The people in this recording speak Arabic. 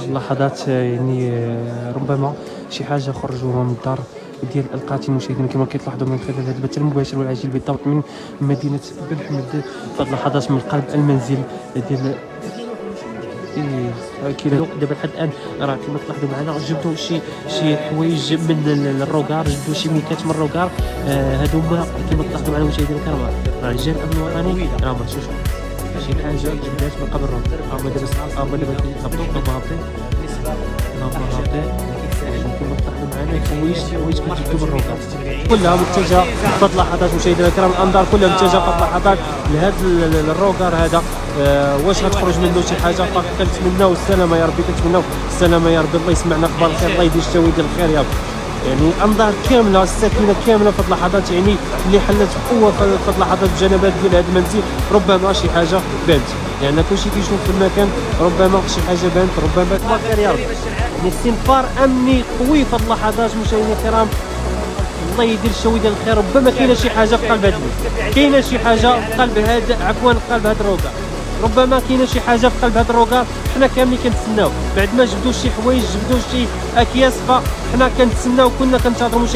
هاد اللحظات يعني ربما شي حاجه خرجوها من الدار ديال القاتل. مشاهدينا كما كتلاحظوا من خلال هذا البث المباشر والعاجل بالضبط من مدينه بن حمد في هاد اللحظات من قلب المنزل ديال كاين دابا لحد الان راه كما تلاحظوا معنا جبدوا شي حوايج من الروكار، جبدوا شي ميكات من الروكار. هادو هما كما تلاحظوا معنا مشاهدينا الكرام راه رجال الامن الوطني راه مرشوش شي حاجه جبدات من قبل الروكار. هما دابا كيهبطوا كما تلاحظوا معنا حوايج كتجبدوا من الروكار كلها متجهه في هاد اللحظات مشاهدينا الكرام. الانظار كلها متجهه في هاد اللحظات لهذا الروكار هذا. واش غتخرج منه شي حاجه؟ كنتمناو السلامه يا ربي، كنتمناو السلامه يا ربي. الله يسمعنا اخبار الخير، الله يدير الشواهد ديال الخير يا رب. يعني الانظار كامله السكينه كامله في هاد اللحظات يعني اللي حلت بقوه في هاد اللحظات الجنبات ديال هذا المنزل. ربما شي حاجه بانت يعني كلشي كيشوف في المكان، ربما شي حاجه بانت، ربما الله خير يا رب. يعني استنفار امني قوي في هاد اللحظات مشاهدينا الكرام. الله يدير الشواهد ديال الخير. ربما كاينه شي حاجه في قلب هذا المنزل، كاينه شي حاجه في قلب هذا في قلب هذا الروكار. ربما كاينه شي حاجه في قلب هذا الروكار. حنا كاملين كنتسناو بعد ما جبدوا شي حوايج، جبدوا شي اكياس، فحنا كنتسناو كنا كنتظروا